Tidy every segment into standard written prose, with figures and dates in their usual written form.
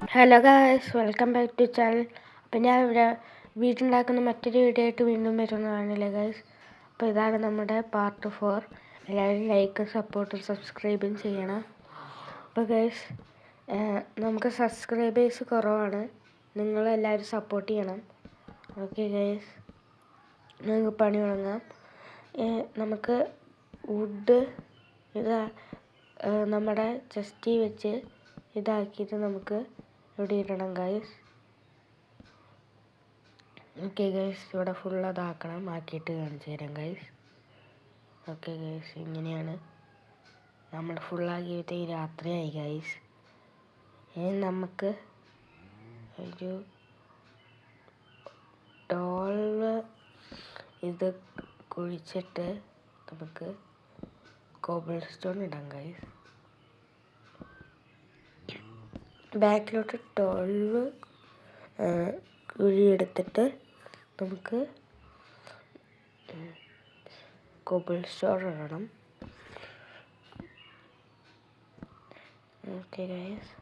Hello guys, welcome back to channel. അപ്പം ഞാൻ ഇവിടെ വീട്ടിലുണ്ടാക്കുന്ന മറ്റൊരു വീഡിയോ ആയിട്ട് വീണ്ടും വരുന്നതാണല്ലേ ഗായ്സ്. അപ്പോൾ ഇതാണ് നമ്മുടെ പാർട്ട് 4. എല്ലാവരും ലൈക്കും സപ്പോർട്ടും സബ്സ്ക്രൈബും ചെയ്യണം. അപ്പോൾ ഗായ്സ്, നമുക്ക് സബ്സ്ക്രൈബേഴ്സ് കുറവാണ്. നിങ്ങളെല്ലാവരും സപ്പോർട്ട് ചെയ്യണം. ഓക്കെ ഗായ്സ്, നമുക്ക് പണി തുടങ്ങാം. നമുക്ക് വുഡ് നമ്മുടെ ചെസ്റ്റിൽ വെച്ച് ഇതാക്കിയിട്ട് നമുക്ക് ഇവിടെ ഇടണം ഗൈസ്. ഓക്കെ ഗൈസ്, ഇവിടെ ഫുൾ അതാക്കണം, ആക്കിയിട്ട് കാണിച്ചു തരാം ഗൈസ്. ഓക്കെ ഗൈസ്, ഇങ്ങനെയാണ് നമ്മൾ ഫുള്ളാക്കിയിട്ട് രാത്രിയായി ഗൈസ്. ഇനി നമുക്ക് ഒരു 12 ഇത് കുഴിച്ചിട്ട് നമുക്ക് കോബിൾ സ്റ്റോൺ ഇടാം ഗൈസ്. ബാക്കിലോട്ട് 12 കുഴിയെടുത്തിട്ട് നമുക്ക് കോബിൾ സ്റ്റോൺ ഇടണം. ഓക്കെ ഗൈസ്,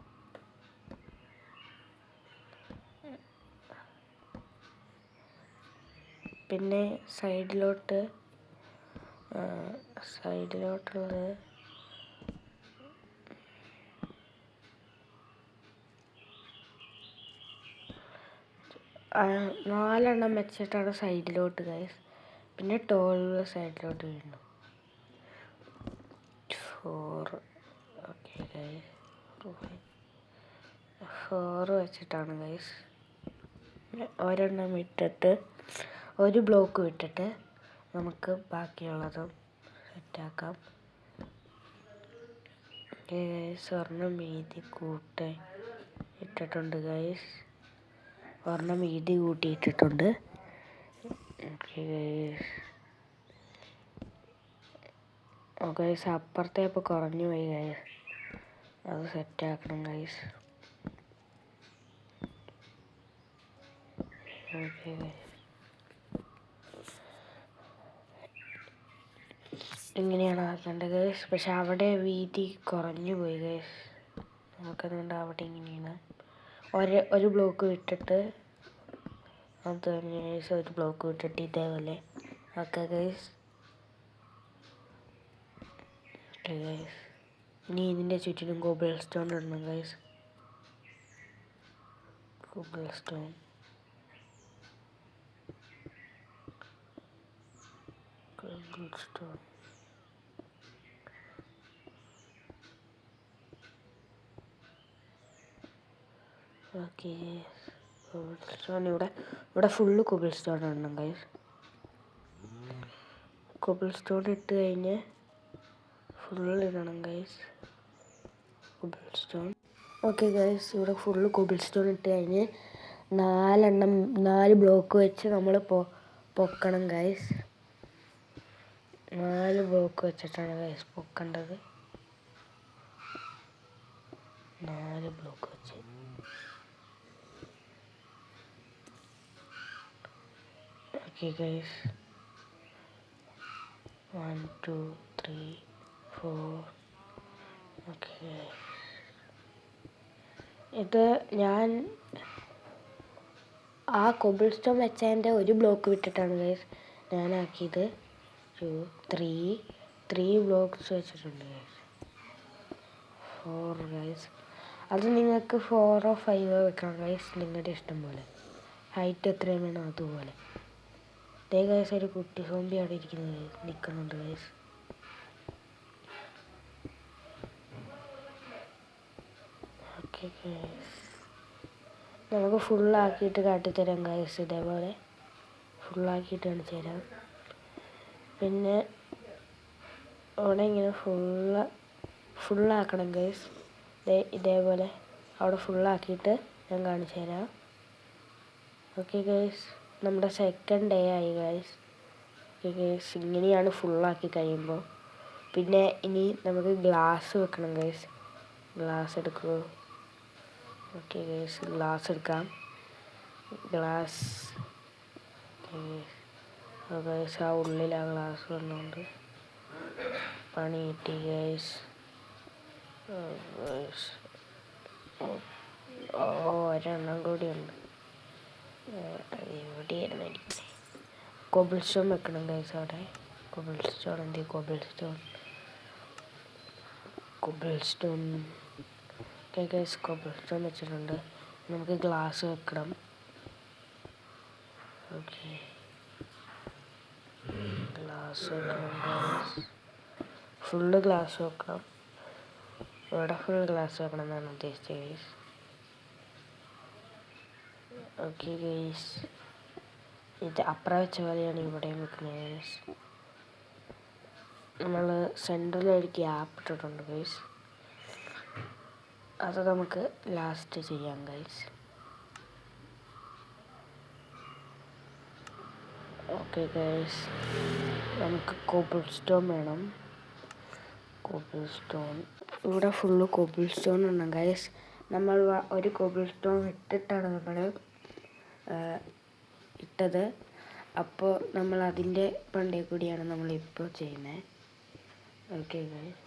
പിന്നെ സൈഡിലോട്ടുള്ളത് നാലെണ്ണം വെച്ചിട്ടാണ് സൈഡിലോട്ട് ഗൈസ്. പിന്നെ 12 സൈഡിലോട്ട് വീണ്ടും 4. ഓക്കെ ഗൈസ്, 4 വെച്ചിട്ടാണ് ഗൈസ്. ഒരെണ്ണം വിട്ടിട്ട് ഒരു ബ്ലോക്ക് വിട്ടിട്ട് നമുക്ക് ബാക്കിയുള്ളതും സെറ്റാക്കാം. ഒരെണ്ണം വീതി കൂട്ടി ഇട്ടിട്ടുണ്ട് ഗൈസ്. ഒരെണ്ണം വീതി കൂട്ടിയിട്ടിട്ടുണ്ട്. ഗൈസ്, അപ്പുറത്തെ ഇപ്പോൾ കുറഞ്ഞു പോയി ഗൈസ്, അത് സെറ്റാക്കണം ഗൈസ്. ഓക്കെ ഗൈസ്, ഇങ്ങനെയാണ് ആക്കേണ്ടത് ഗൈസ്. പക്ഷെ അവിടെ വീതി കുറഞ്ഞു പോയി ഗൈസ്. നമുക്കതുകൊണ്ട് അവിടെ ഇങ്ങനെയാണ് ഒരു ബ്ലോക്ക് വിട്ടിട്ട് അത് തന്നെ ഗൈസ്, ഒരു ബ്ലോക്ക് വിട്ടിട്ട് ഇതേപോലെ ഓക്കെ ഗൈസ്. ഓക്കെ ഗൈസ്, ഇനി ഇതിൻ്റെ ചുറ്റിനും കോബിൾ സ്റ്റോൺ ഇടണം ഗൈസ്. Cobble stone okay. ഇവിടെ ഫുള്ള് കോബിൾ സ്റ്റോൺ ഇടണം ഗൈസ്. കോബിൾ സ്റ്റോൺ ഇട്ട് കഴിഞ്ഞ് ഫുള്ള് ഇടണം guys cobble stone. Okay guys, ഇവിടെ ഫുള്ള് കോബിൾ സ്റ്റോൺ ഇട്ട് കഴിഞ്ഞ് 4 ബ്ലോക്ക് വെച്ച് നമ്മൾ പൊക്കണം ഗൈസ്. 4 ബ്ലോക്ക് വെച്ചിട്ടാണ് ഗൈസ് പൊക്കേണ്ടത്. 4 ബ്ലോക്ക് വെച്ച് ഓക്കെ ഗൈസ്. 1 2 3 4. ഓക്കെ, ഇത് ഞാൻ ആ കോബിൾ സ്റ്റോൺ വെച്ചതിൻ്റെ ഒരു ബ്ലോക്ക് വിട്ടിട്ടാണ് ഗൈസ് ഞാനാക്കിയത്. 3 ബ്ലോക്ക്സ് വെച്ചിട്ടുണ്ട് ഗൈസ്. 4 ഗൈസ്, അത് നിങ്ങൾക്ക് 4 5 വെക്കാം ഗൈസ്, നിങ്ങളുടെ ഇഷ്ടം പോലെ. ഹൈറ്റ് എത്രയും വേണം അതുപോലെ. ഇതേ ഗൈസ്, ഒരു കുട്ടി സോംബി അവിടെ നിൽക്കുന്നുണ്ട് ഗൈസ്. ഓക്കെ ഗൈസ്, നമുക്ക് ഫുള്ളാക്കിയിട്ട് കാട്ടിത്തരാം ഗൈസ്. ഇതേപോലെ ഫുള്ളാക്കിയിട്ട് കാണിച്ചു തരാം. പിന്നെ അവിടെ ഇങ്ങനെ ഫുള്ളാക്കണം ഗൈസ്. ഇതേപോലെ അവിടെ ഫുള്ളാക്കിയിട്ട് ഞാൻ കാണിച്ചു തരാം. ഓക്കെ ഗൈസ്, നമ്മുടെ സെക്കൻഡ് ഡേ ആയി ഗൈസ്. ഓക്കെ ഗൈസ്, ഇങ്ങനെയാണ് ഫുള്ളാക്കി കഴിയുമ്പോൾ. പിന്നെ ഇനി നമുക്ക് ഗ്ലാസ് വെക്കണം ഗൈസ്. ഗ്ലാസ് എടുക്കുക. ഓക്കെ ഗൈസ്, ഗ്ലാസ് എടുക്കാം. ഗ്ലാസ് ഗൈസ്, ആ ഉള്ളിൽ ആ ഗ്ലാസ് വന്നുകൊണ്ട് പണി കിട്ടി ഗൈസ്. ഒരെണ്ണം കൂടിയുണ്ട്. എവിടെയായിരുന്നു അടിക്കുന്നത്? കോബിൾ സ്റ്റോൺ വെക്കണം ഗൈസ് അവിടെ. Cobble stone okay guys, cobble stone വെച്ചിട്ടുണ്ട്. നമുക്ക് ഗ്ലാസ് വെക്കണം. ഓക്കെ, ഗ്ലാസ് വെക്കണം ഗൈസ്. ഫുള്ള് ഗ്ലാസ് വെക്കണം. ഇവിടെ ഫുൾ ഗ്ലാസ് വെക്കണം എന്നാണ് ഉദ്ദേശിച്ചത് ഗൈസ്. ഓക്കെ ഗൈസ്, ഇത് അപ്പുറം വെച്ച പോലെയാണ് ഇവിടെയും വെക്കുന്നത് ഗൈസ്. നമ്മൾ സെൻറ്ററിലൊരു ഗ്യാപ്പ് ഇട്ടിട്ടുണ്ട് ഗൈസ്. അത് നമുക്ക് ലാസ്റ്റ് ചെയ്യാം ഗൈസ്. ഓക്കെ ഗൈസ്, നമുക്ക് കോബിൾ സ്റ്റോൺ വേണം. കോബിൾ സ്റ്റോൺ ഇവിടെ ഫുള്ള് കോബിൾ സ്റ്റോൺ ഉണ്ട് ഗൈസ്. നമ്മൾ ഒരു കോബിൾ സ്റ്റോൺ ഇട്ടിട്ടാണ് നമ്മൾ ഇട്ടത്. അപ്പോൾ നമ്മൾ അതിൻ്റെ പണ്ടേ കൂടിയാണ് നമ്മളിപ്പോൾ ചെയ്യുന്നത്. ഓക്കെ ഗൈസ്,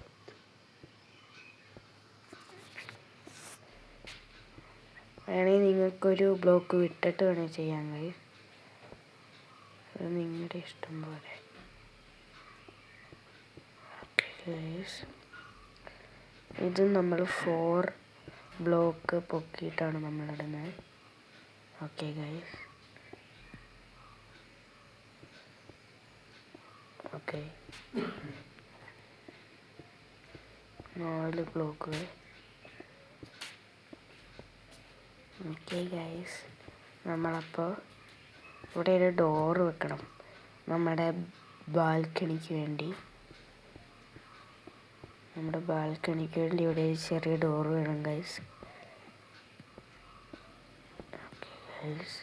വേണമെങ്കിൽ നിങ്ങൾക്കൊരു ബ്ലോക്ക് വിട്ടിട്ട് വേണമെങ്കിൽ ചെയ്യാൻ ഗൈസ്. അത് നിങ്ങളുടെ ഇഷ്ടം പോലെ. ഓക്കെ ഗൈസ്, ഇത് നമ്മൾ 4 ബ്ലോക്ക് പൊക്കിയിട്ടാണ് നമ്മളിടുന്നത്. Okay guys, okay 4 block. Okay guys, നമ്മളപ്പോൾ ഇവിടെ ഒരു ഡോറ് വെക്കണം നമ്മുടെ ബാൽക്കണിക്ക് വേണ്ടി. ഇവിടെ ഒരു ചെറിയ ഡോറ് വേണം guys. Okay guys,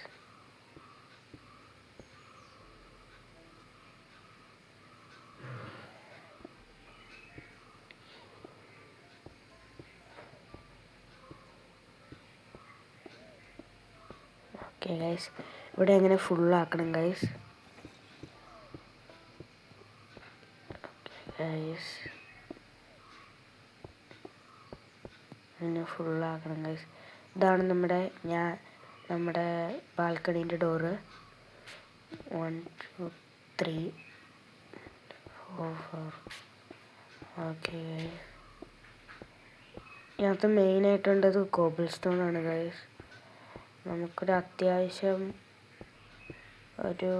okay guys, ഇവിടെ അങ്ങനെ ഫുള്ളാക്കണം ഗൈസ്. ഗൈസ് അങ്ങനെ ഫുള്ളാക്കണം ഗൈസ്. ഇതാണ് നമ്മുടെ ബാൽക്കണീൻ്റെ ഡോറ്. 1 2 3 4 4. ഓക്കെ ഗൈസ്, ഇതിനകത്ത് മെയിനായിട്ടുണ്ടത് കോബിൾ സ്റ്റോൺ ആണ് ഗൈസ്. നമുക്കൊരു അത്യാവശ്യം ഒരു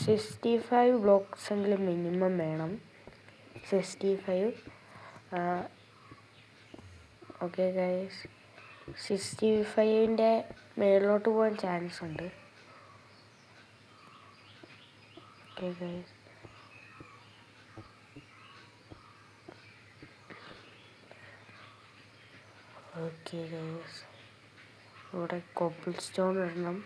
65 ബ്ലോക്സ് എങ്കിലും മിനിമം വേണം. 65. ഓക്കെ ഗൈസ്, 65ൻ്റെ മേളിലോട്ട് പോകാൻ ചാൻസ് ഉണ്ട്. ഓക്കെ ഗൈസ്, ഓക്കെ ഗൈസ്, ഇവിടെ കോബിൾ സ്റ്റോൺ ഇടണം.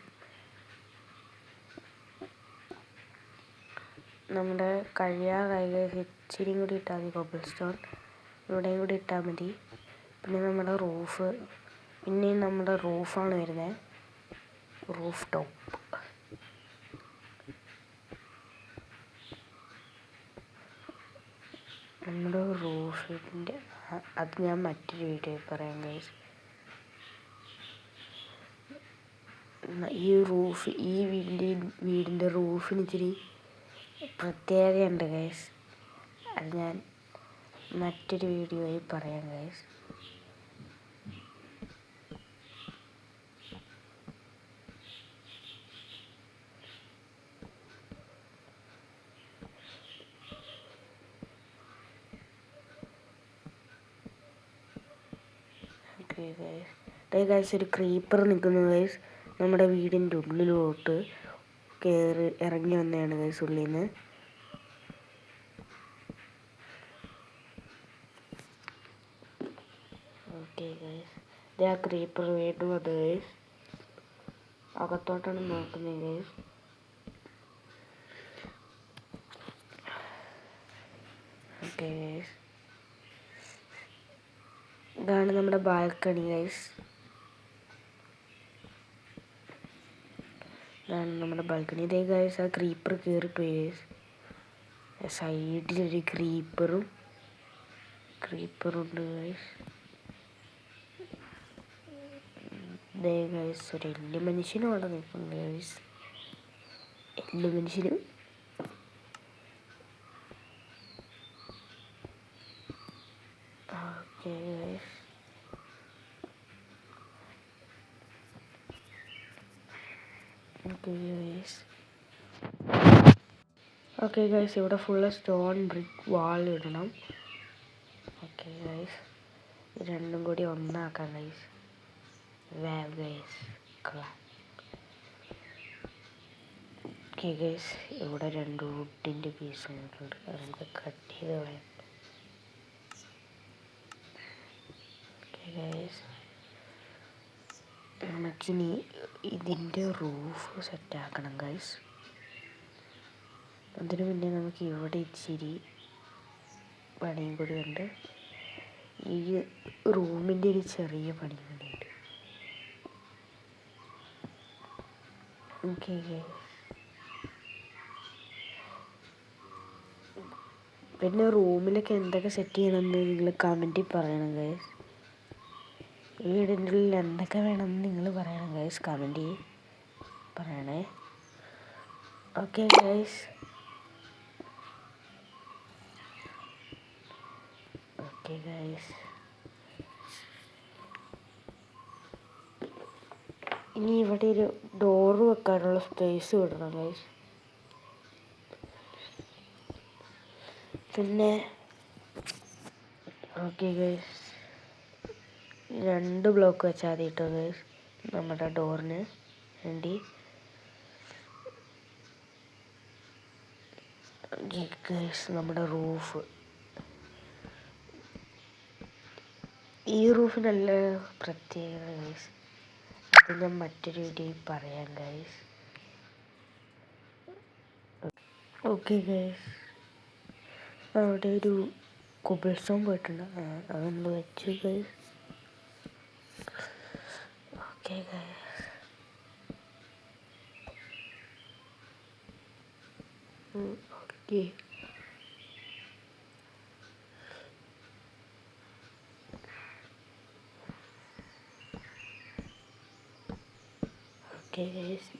നമ്മുടെ കഴിയാറായി ഗൈസ്. ഇച്ചിരിയും കൂടി ഇട്ടാൽ മതി കോബിൾ സ്റ്റോൺ. ഇവിടെയും കൂടി ഇട്ടാൽ മതി. പിന്നെ നമ്മുടെ റൂഫാണ് വരുന്നത്. Roof top. നമ്മുടെ റൂഫിൻ്റെ അത് ഞാൻ മറ്റൊരു വീഡിയോയിൽ പറയാം ഗൈസ്. ഈ വീടിൻ്റെ റൂഫിന് ഇച്ചിരി പ്രത്യേകതയുണ്ട് ഗൈസ്. അത് ഞാൻ മറ്റൊരു വീഡിയോയിൽ പറയാം ഗൈസ്. ഗൈസ്, ഒരു ക്രീപ്പർ നിൽക്കുന്നു ഗൈസ്. നമ്മുടെ വീടിൻ്റെ ഉള്ളിലോട്ട് ഇറങ്ങി വന്നതാണ് ഗൈസ്, ഉള്ളിൽ നിന്ന്. ഓക്കെ ഗൈസ്, ആ ക്രീപ്പർ വീണ്ടും വന്നു ഗൈസ്. അകത്തോട്ടാണ് നോക്കുന്നത് ഗൈസ്. ഓക്കെ ഗൈസ്, ഇതാണ് നമ്മുടെ ബാൽക്കണി ഗൈസ്. ഇതാണ് നമ്മുടെ ബാൽക്കണി. ഇതേ ഗൈസ് ആ ക്രീപ്പർ കയറിപ്പോയി ഗൈസ്. സൈഡിലൊരു ക്രീപ്പറുണ്ട് ഗൈസ്. ഇതേ ഗൈസ് ഒരു എല്ല് മനുഷ്യനും അവിടെ നിൽക്കുന്നുണ്ട് ഗൈസ്. എല്ല് മനുഷ്യനും ഓക്കെ ഗൈസ്. ഓക്കെ ഗൈസ് ഇവിടെ ഫുള്ള് സ്റ്റോൺ ബ്രിക്ക് വാൾ ഇടണം. ഓക്കെ ഗൈസ് രണ്ടും കൂടി ഒന്നാക്കാം ഗൈസ്. ഓക്കെ ഗൈസ് ഇവിടെ 2 വുഡിൻ്റെ പീസ് വന്നിട്ടുണ്ട്. അത് നമുക്ക് കട്ട് ചെയ്ത് കളയാം. ഓക്കെ ഗൈസ് നമുക്കിനി ഇതിൻ്റെ റൂഫ് സെറ്റാക്കണം ഗൈസ്. അതിനു മുന്നേ നമുക്ക് ഇവിടെ ഇച്ചിരി പണിയും കൂടി ഉണ്ട്. ഈ റൂമിൻ്റെ ഒരു ചെറിയ പണി കൂടിയുണ്ട്. ഓക്കെ ഗൈസ് പിന്നെ റൂമിലൊക്കെ എന്തൊക്കെ സെറ്റ് ചെയ്യണമെന്ന് നിങ്ങൾ കമൻറ്റിൽ പറയണം ഗൈസ്. വീടിൻ്റെ ഉള്ളിൽ എന്തൊക്കെ വേണമെന്ന് നിങ്ങൾ പറയണം ഗൈസ്, കമൻറ്റിൽ പറയണേ. ഓക്കെ ഗൈസ് ഇനി ഇവിടെ ഒരു ഡോറ് വെക്കാനുള്ള സ്പേസ് വിടണം ഗൈസ്. പിന്നെ ഓക്കെ ഗൈസ് 2 ബ്ലോക്ക് വെച്ചാൽ മതി കേട്ടോ ഗൈസ് നമ്മുടെ ഡോറിന് വേണ്ടി. ഗൈസ് നമ്മുടെ റൂഫ്, ഈ റൂഫ് നല്ല പ്രത്യേകത ഗൈസ്. അത് ഞാൻ മറ്റൊരു വീഡിയോയിൽ പറയാം ഗൈസ്. ഓക്കെ ഗൈസ് അവിടെ ഒരു കൊബിൾ സ്റ്റോൺ പോയിട്ടുണ്ട്, അതൊന്ന് വെച്ചു guys. Okay guys okay okay guys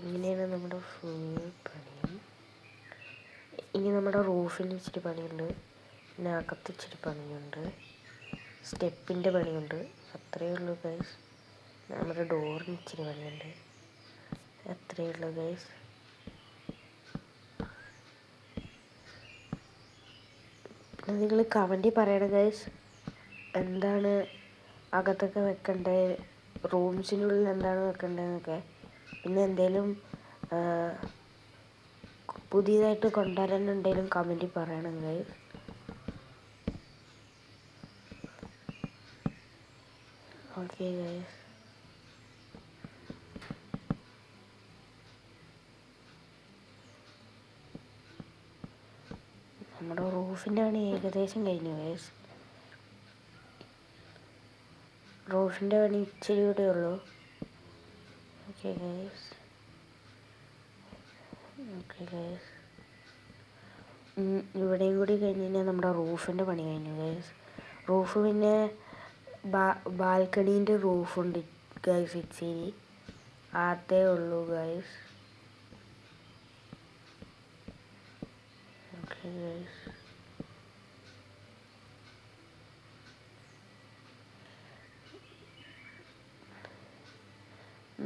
ഇങ്ങനെയാണ് നമ്മുടെ ഫുൾ പണി. ഇനി നമ്മുടെ റൂഫിന് ഇച്ചിരി പണിയുണ്ട്, പിന്നെ അകത്ത് ഇച്ചിരി പണിയുണ്ട്, സ്റ്റെപ്പിൻ്റെ പണിയുണ്ട്. അത്രയേ ഉള്ളൂ ഗൈസ്. നമ്മുടെ ഡോറിന് ഇച്ചിരി പണിയുണ്ട്. അത്രയേ ഉള്ളൂ ഗൈസ്. പിന്നെ നിങ്ങൾ കമൻറ്റിൽ പറയണം ഗൈസ് എന്താണ് അകത്തൊക്കെ വെക്കേണ്ടത്, റൂംസിനുള്ളിൽ എന്താണ് വെക്കേണ്ടതെന്നൊക്കെ. പിന്നെ എന്തെങ്കിലും പുതിയതായിട്ട് കൊണ്ടുവരാനുണ്ടെങ്കിലും കമൻറ്റിൽ പറയണം ഗൈസ്. ഓക്കെ ഗൈസ് നമ്മുടെ റൂഫിൻ്റെ പണി ഏകദേശം കഴിഞ്ഞു ഗൈസ്. റൂഫിൻ്റെ പണി ഇച്ചിരി കൂടെ ഉള്ളൂ. ഓക്കെ ഗൈസ് ഇവിടെയും കൂടി കഴിഞ്ഞ് കഴിഞ്ഞാൽ നമ്മുടെ റൂഫിൻ്റെ പണി കഴിഞ്ഞു ഗൈസ്. റൂഫ് പിന്നെ ബാൽക്കണീൻ്റെ റൂഫുണ്ട് ഗൈസ്, ഇച്ചിരി അതേ ഉള്ളൂ ഗൈസ്. ഓക്കെ ഗൈസ്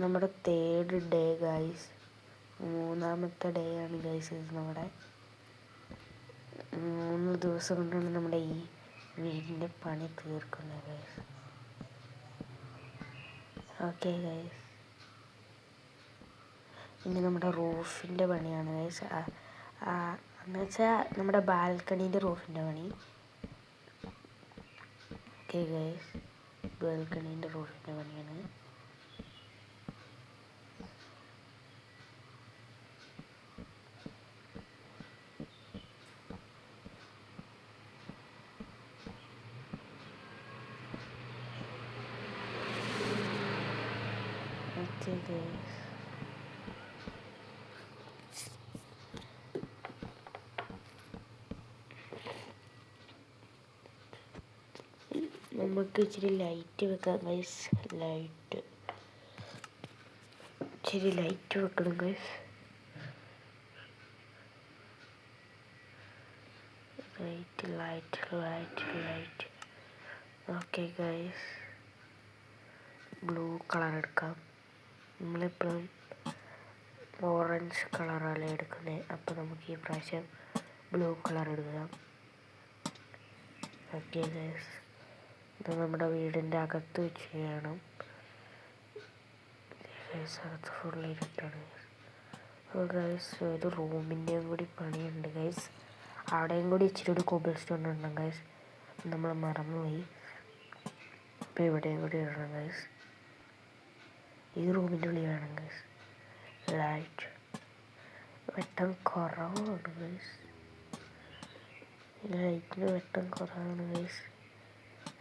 നമ്മുടെ 3rd ഡേ ഗൈസ്, 3ാമത്തെ ഡേ ആണ് ഗൈസ് ഇത്. നമ്മുടെ 3 ദിവസം കൊണ്ടാണ് നമ്മുടെ ഈ വീടിൻ്റെ പണി തീർക്കുന്നത് ഗൈസ്. ഓക്കെ ഗൈസ് ഇനി നമ്മുടെ റൂഫിൻ്റെ പണിയാണ് ഗൈസ്. എന്ന് വെച്ചാൽ നമ്മുടെ ബാൽക്കണീൻ്റെ റൂഫിൻ്റെ പണി. ഓക്കെ ഗൈസ് ബാൽക്കണീൻ്റെ റൂഫിൻ്റെ പണിയാണ്. ഓക്കെ ഗൈസ് നമുക്ക് ഇച്ചിരി ലൈറ്റ് വെക്കാം ഗൈസ്. ഇച്ചിരി ലൈറ്റ് വെക്കണം guys. Light. Okay guys, blue colour എടുക്കാം. നമ്മളിപ്പം ഓറഞ്ച് കളറല്ലേ എടുക്കുന്നത്, അപ്പോൾ നമുക്ക് ഈ പ്രാവശ്യം ബ്ലൂ കളർ എടുക്കാം. ഓക്കെ ഗൈസ്, ഇത് നമ്മുടെ വീടിൻ്റെ അകത്ത് വെച്ച് ചെയ്യണം. അകത്ത് ഫുൾ ഇരുട്ടാണ്. അപ്പോൾ ഗൈസ്, ഒരു റൂമിൻ്റെയും കൂടി പണിയുണ്ട് ഗൈസ്. അവിടെയും കൂടി ഇച്ചിരി കൂടി കോബിൾ സ്റ്റോൺ ഇടണം ഗൈസ്, നമ്മൾ മറന്നുപോയി. ഇപ്പോൾ ഇവിടെയും കൂടി ഇടണം ഗൈസ്. ഈ റൂമിൻ്റെ ഉള്ളിൽ വേണം ഗൈസ്. ലൈറ്റ് വെട്ടം കുറവാണ് ഗൈസ്. ലൈറ്റിന് വെട്ടം കുറവാണ് ഗൈസ്.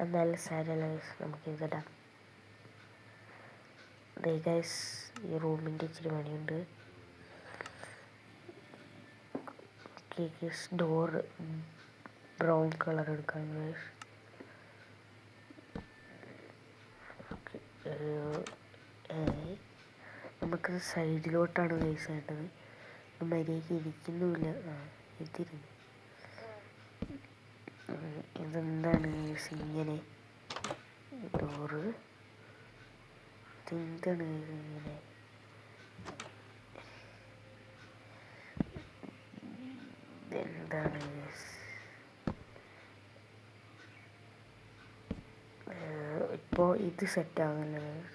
എന്നാലും സാരമില്ല ഗൈസ്, നമുക്കിതിടാം. ഗൈസ്, ഈ റൂമിൻ്റെ ഇച്ചിരി പണിയുണ്ട്. ഡോർ ബ്രൗൺ കളർ എടുക്കാം ഗൈസ്. നമുക്കത് സൈഡിലോട്ടാണ് ഗൈസ് വേണ്ടത്. മര്യാദയ്ക്ക് ഇരിക്കുന്നുമില്ല. ഇതിരുന്നു. ഇതെന്താണ് ഗൈസ് ഇങ്ങനെ ഡോറ്? ഇതെന്താണ് ഇങ്ങനെ? ഇതെന്താണ് ഗൈസ്? ഇപ്പോൾ ഇത് സെറ്റാകുന്നില്ല ഗൈസ്.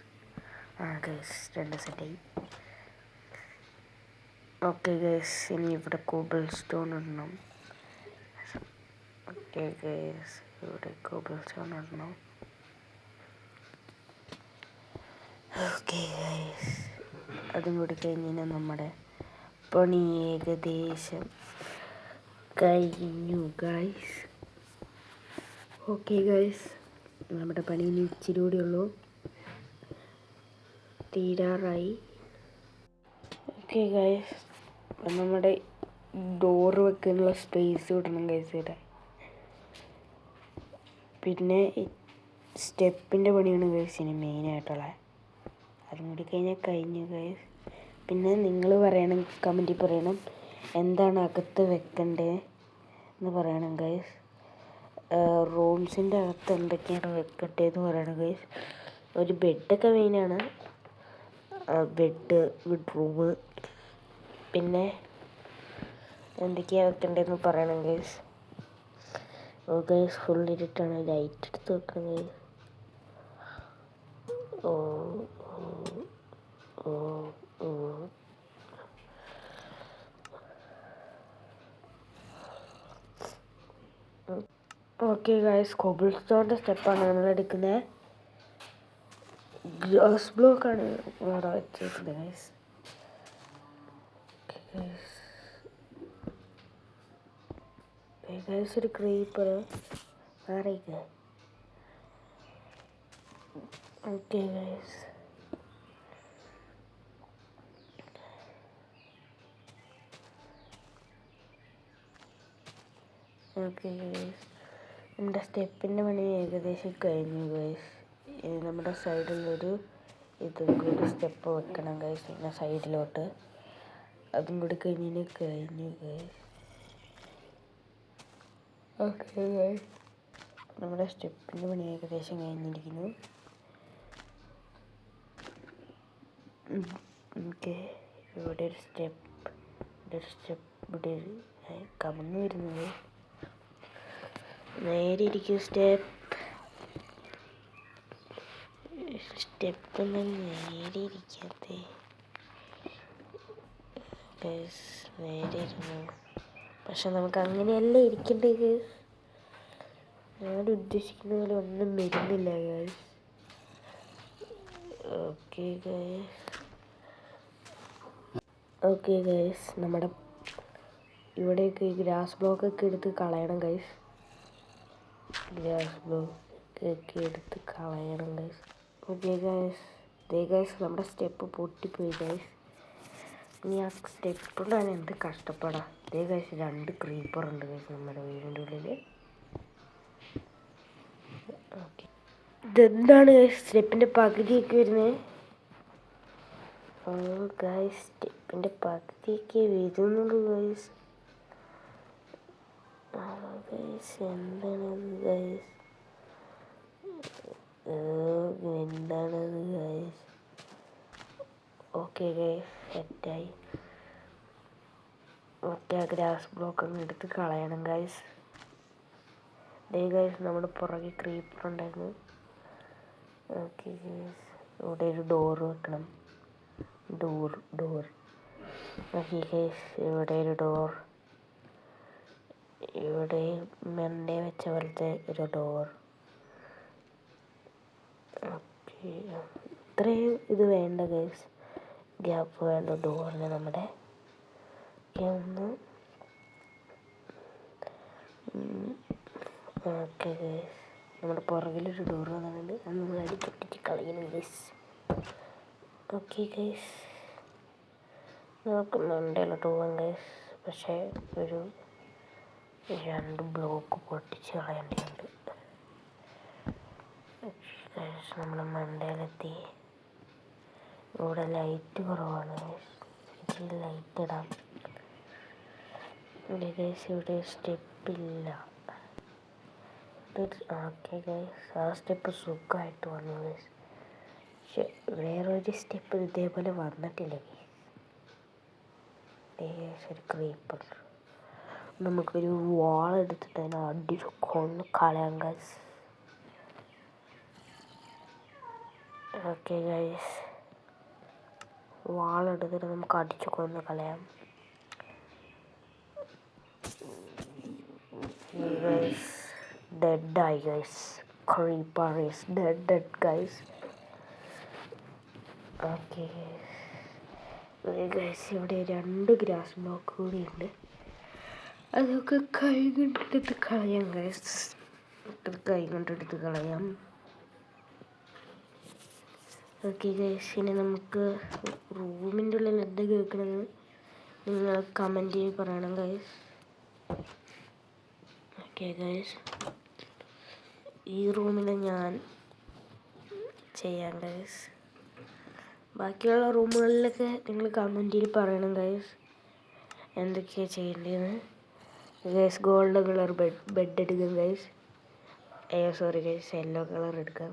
ഗൈസ്, രണ്ട് സെറ്റായി. ഓക്കെ ഗൈസ്, ഇനി ഇവിടെ കോബിൾ സ്റ്റോൺ ഇടണം. ഓക്കെ ഗൈസ്, ഇവിടെ കോബിൾ സ്റ്റോൺ ഇടണം. ഓക്കെ ഗൈസ്, അതും കൂടി കഴിഞ്ഞാൽ നമ്മുടെ പണി ഏകദേശം കഴിഞ്ഞു ഗൈസ്. ഓക്കെ ഗൈസ്, നമ്മുടെ പണി ഇനി ഇച്ചിരി കൂടി ഉള്ളൂ, തീരാറായി. ഓക്കെ ഗൈസ്, അപ്പം നമ്മുടെ ഡോറ് വെക്കാനുള്ള സ്പേസ് വിടണം ഗൈസ് ഇവിടെ. പിന്നെ സ്റ്റെപ്പിൻ്റെ പണിയാണ് ഗൈസ് ഇനി മെയിനായിട്ടുള്ളത്. അതും കൂടി കഴിഞ്ഞു ഗൈസ്. പിന്നെ നിങ്ങൾ പറയണം, കമൻറ്റിൽ പറയണം എന്താണ് അകത്ത് വെക്കണ്ടേ എന്ന് പറയണം ഗൈസ്. റൂംസിൻ്റെ അകത്ത് എന്തൊക്കെയാണ് വെക്കണ്ടേന്ന് പറയണം ഗൈസ്. ഒരു ബെഡൊക്കെ മെയിനാണ്. ബെഡ്റൂം, പിന്നെ എന്തൊക്കെയാണ് വെക്കണ്ടേന്ന് പറയണം ഗൈസ്. ഗൈസ്, ഫുൾ ഇരുട്ടാണ്. ലൈറ്റ് എടുത്ത് വെക്കണം ഗൈസ്. ഓക്കെ ഗൈസ്, കോബിൾ സ്റ്റോണിൻ്റെ സ്റ്റെപ്പാണ് നമ്മൾ എടുക്കുന്നത്. ഗ്ലാസ് ബ്ലോക്കാണ് ഇവിടെ വെച്ചിരിക്കുന്നത് ഗൈസ്. ഗൈസ്, ഒരു ക്രീപ്പർ മാറിയില്ല. ഓക്കെ ഗൈസ്, നമ്മുടെ സ്റ്റെപ്പിൻ്റെ പണി ഏകദേശം കഴിഞ്ഞു ഗൈസ്. നമ്മുടെ സൈഡിലൊരു ഇതും കൂടി സ്റ്റെപ്പ് വെക്കണം ഗൈസ്, പിന്നെ സൈഡിലോട്ട്. അതും കൂടി കഴിഞ്ഞു ഗൈസ്. ഓക്കെ ഗൈസ്, നമ്മുടെ സ്റ്റെപ്പിൻ്റെ പണി ഏകദേശം കഴിഞ്ഞിരിക്കുന്നു. ഓക്കെ, ഇവിടെ ഒരു സ്റ്റെപ്പ് ഇവിടെ കമന്ന് വരുന്നത്. നേരെ ഇരിക്കും സ്റ്റെപ്പ് നേരെ ഇരിക്കാത്ത നേരെ ഇരുന്നു. പക്ഷെ നമുക്ക് അങ്ങനെയല്ല ഇരിക്കേണ്ടത്. ഞാൻ ഉദ്ദേശിക്കുന്ന പോലെ ഒന്നും വരുന്നില്ല ഗൈസ്. ഓക്കെ ഗൈസ്, നമ്മുടെ ഇവിടെയൊക്കെ ഈ ഗ്രാസ് ബ്ലോക്കൊക്കെ എടുത്ത് കളയണം ഗൈസ്. ഓക്കെ ഗൈസ്, നമ്മുടെ സ്റ്റെപ്പ് പൊട്ടിപ്പോയി ഗൈസ്. ഇനി ആ സ്റ്റെപ്പ് കൊണ്ടാണ് എന്ത് കഷ്ടപ്പെടാം. ഗൈസ്, 2 ക്രീപ്പർ ഉണ്ട് ഗൈസ് നമ്മുടെ വീടിൻ്റെ ഉള്ളിൽ. ഓക്കെ ഇതെന്താണ് സ്റ്റെപ്പിൻ്റെ പകുതിയൊക്കെ വരുന്നത്? ഓ ഗൈസ്, സ്റ്റെപ്പിൻ്റെ പകുതിയൊക്കെ വരുന്നുള്ളൂ ഗൈസ്. ഗൈസ് എന്താണത് ഗൈസ്? എന്താണത് ഗൈസ്? ഓക്കെ ഗൈസ്, സെറ്റായി. ഓക്കെ, ആ ഗ്രാസ് ബ്ലോക്ക് ഒന്ന് എടുത്ത് കളയണം ഗൈസ്. ദേ ഗൈസ്, നമ്മുടെ പുറകെ ക്രീപ്പർ ഉണ്ടായിരുന്നു. ഓക്കെ ഗൈസ്, ഇവിടെ ഒരു ഡോർ വെക്കണം. ഡോർ ഓക്കെ ഗൈസ്, ഇവിടെ ഒരു ഡോർ. ഇവിടെ മെണ്ടെ വെച്ച പോലത്തെ ഒരു ഡോർ. ഓക്കെ, ഇത്രയും ഇത് വേണ്ട ഗൈസ്, ഗ്യാപ്പ് വേണ്ട ഡോറിന് നമ്മുടെ. ഒന്ന് ഓക്കെ ഗൈസ്, നമ്മുടെ പുറകിലൊരു ഡോർ വന്നിട്ടുണ്ട്. അത് നമ്മൾ അടിച്ചൊട്ടിച്ച് കളയണം ഗൈസ്. ഓക്കെ ഗൈസ്, നമുക്ക് മണ്ടയിലോട്ട് പോകാം ഗൈസ്. പക്ഷേ ഒരു 2 ബ്ലോക്ക് പൊട്ടിച്ച് കളയേണ്ടതുണ്ട് ഗൈസ്. നമ്മൾ മണ്ടയിലെത്തി. ഇവിടെ ലൈറ്റ് കുറവാണ് ഗൈസ്, ഇച്ചിരി ലൈറ്റ് ഇടാം ഗൈസ്. ഇവിടെ സ്റ്റെപ്പില്ല. ഓക്കെ ഗൈസ്, ആ സ്റ്റെപ്പ് സുഖമായിട്ട് വന്നു ഗൈസ്. പക്ഷെ വേറൊരു സ്റ്റെപ്പ് ഇതേപോലെ വന്നിട്ടില്ല ഗൈസ്. ഒരു ക്രീപ്പർ. നമുക്കൊരു വാൾ എടുത്തിട്ട് അതിനെ അടിച്ച് കൊന്ന് കളയാം ഗൈസ്. ഓക്കെ ഗൈസ്, വാൾ എടുത്തിട്ട് നമുക്ക് അടിച്ച് കൊന്ന് കളയാം ഗൈസ്. ഡെഡായി guys, creeper is dead guys. Okay guys, ഇവിടെ 2 ഗ്രാസ് ബ്ലോക്ക് കൂടി ഉണ്ട്. അതൊക്കെ കൈ കൊണ്ടെടുത്ത് കളയാം ഗൈസ്. കൈ കൊണ്ടെടുത്ത് കളയാം. ഓക്കെ ഗൈസ്, ഇനി നമുക്ക് റൂമിൻ്റെ ഉള്ളിൽ എന്താ കേൾക്കണമെന്ന് നിങ്ങൾ കമൻറ്റ് ചെയ്ത് പറയണം ഗൈസ്. ഓക്കെ ഗൈസ്, ഈ റൂമിൽ ഞാൻ ചെയ്യാം ഗൈസ്. ബാക്കിയുള്ള റൂമുകളിലൊക്കെ നിങ്ങൾ കമൻറ്റിൽ പറയണം ഗൈസ് എന്തൊക്കെയാണ് ചെയ്യേണ്ടതെന്ന് ഗൈസ്. ഗോൾഡ് കളർ ബെഡ് എടുക്കാം guys. Sorry guys, yellow colour എടുക്കാം.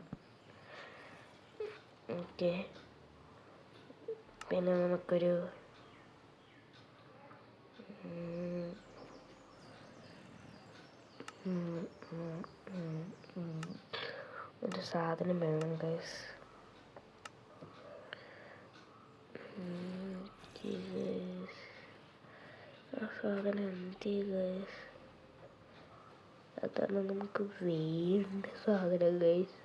ഓക്കെ, പിന്നെ നമുക്കൊരു ഒരു സാധനം വേണം ഗൈസ്. ആ സാധനം എന്ത് ഗൈസ്? അതാണ് നമുക്ക് വേണ്ട സാധനം ഗൈസ്.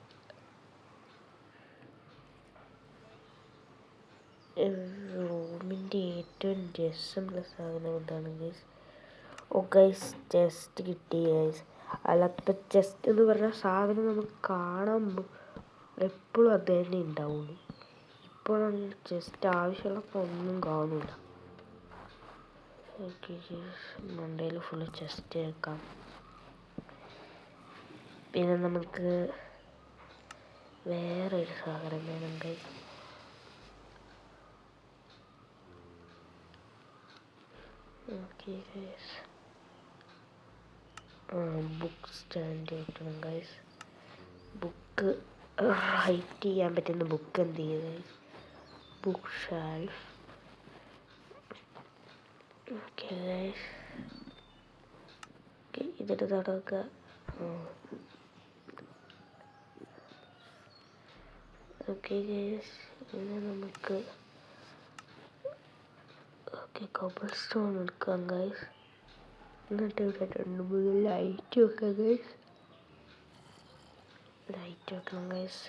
റൂമിൻ്റെ ഏറ്റവും രസമുള്ള സാധനം എന്താണ് ഗൈസ്? ഓ ഗൈസ്, ചെസ്റ്റ് കിട്ടി ഗൈസ്. അല്ലാത്ത ചെസ്റ്റ് എന്ന് പറഞ്ഞാൽ സാധനം നമുക്ക് കാണാൻ എപ്പോഴും അത് തന്നെ ഉണ്ടാവുള്ളൂ. ഇപ്പോഴാണ് ചെസ്റ്റ് ആവശ്യമുള്ളപ്പോൾ ഒന്നും കാണില്ല. ഓക്കെ ഗൈസ്, മണ്ടയിൽ ഫുള്ള് ചെസ്റ്റ് വെക്കാം. പിന്നെ നമുക്ക് വേറൊരു സാധനം വേണം guys. Okay guys, book stand വെക്കണം ഗൈസ്. ബുക്ക് റൈറ്റ് ചെയ്യാൻ പറ്റുന്ന ബുക്ക് എന്ത് ചെയ്യുക guys? Book shelf. Okay guys, ഇതിൻ്റെ തുടക്ക ഓക്കെ ഗൈസ്, ഇനി നമുക്ക് കബിൾ സ്റ്റോൺ എടുക്കാം ഗൈസ്. എന്നിട്ട് ഇവിടെ 2-3 ലൈറ്റ് വെക്കാം ഗൈസ്. ലൈറ്റ് വെക്കണം ഗൈസ്.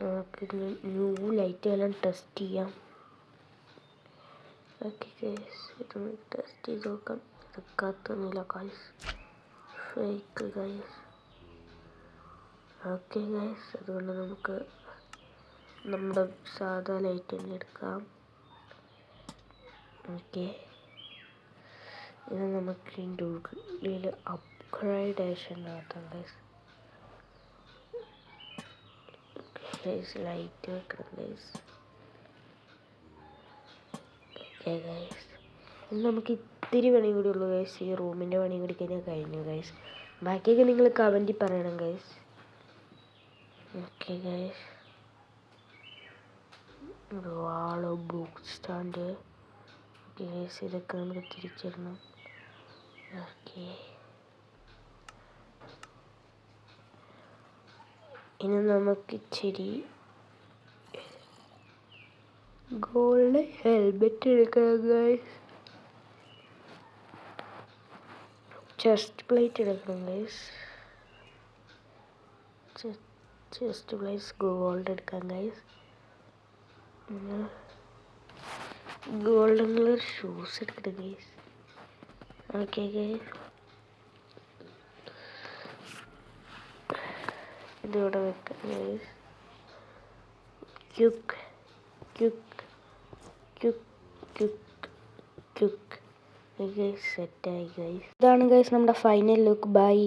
നമുക്ക് ന്യൂ ലൈറ്റെല്ലാം ടെസ്റ്റ് ചെയ്യാം. ഓക്കെ ഗൈസ്, ഇതൊന്ന് ടെസ്റ്റ് ചെയ്ത് നോക്കാം. ഇത് കത്തുന്നില്ല guys, fake guys. Okay guys, അതുകൊണ്ട് നമുക്ക് നമ്മുടെ സാധാ ലൈറ്റ് തന്നെ എടുക്കാം. ഓക്കെ, ഇത് നമുക്ക് ഇതിൻ്റെ ഉള്ളിൽ അപ്ഗ്രേഡേഷൻ നടത്താം ഗൈസ്. ഗൈസ് ലൈറ്റ് വെക്കണം ഗൈസ്. ഓക്കെ ഗൈസ്, ഇനി നമുക്ക് ഇത്തിരി പണിയും കൂടി ഉള്ളൂ ഗൈസ്. ഈ റൂമിൻ്റെ പണിയും കൂടി കഴിഞ്ഞാൽ കഴിഞ്ഞു ഗൈസ്. ബാക്കിയൊക്കെ നിങ്ങൾ കമൻറ്റിൽ പറയണം ഗൈസ്. ഓക്കെ ഗൈസ്, ഒരു വാള്, ബുക്ക് സ്റ്റാൻഡ്. ഓക്കെ ഗൈസ്, ഇതൊക്കെ നമുക്ക് തിരിച്ചിടണം. ഓക്കെ, ഇനി നമുക്ക് ഇച്ചിരി ഗോൾഡ് ഹെൽമെറ്റ് എടുക്കണം ഗൈസ്. ചെസ്റ്റ് പ്ലേറ്റ് എടുക്കണം ഗൈസ്. ചെസ്റ്റ് പ്ലേറ്റ് ഗോൾഡ് എടുക്കാം ഗൈസ്. ഗോൾഡൻ കളർ ഷൂസ് എടുക്കണം ഗൈസ്. ഓക്കെ ഗൈസ്, ഇതിവിടെ വെക്കാം guys. Quick quick quick quick quick guys, സെറ്റായി ഗൈസ്. ഇതാണ് ഗൈസ് നമ്മുടെ ഫൈനൽ ലുക്ക്. ബൈ.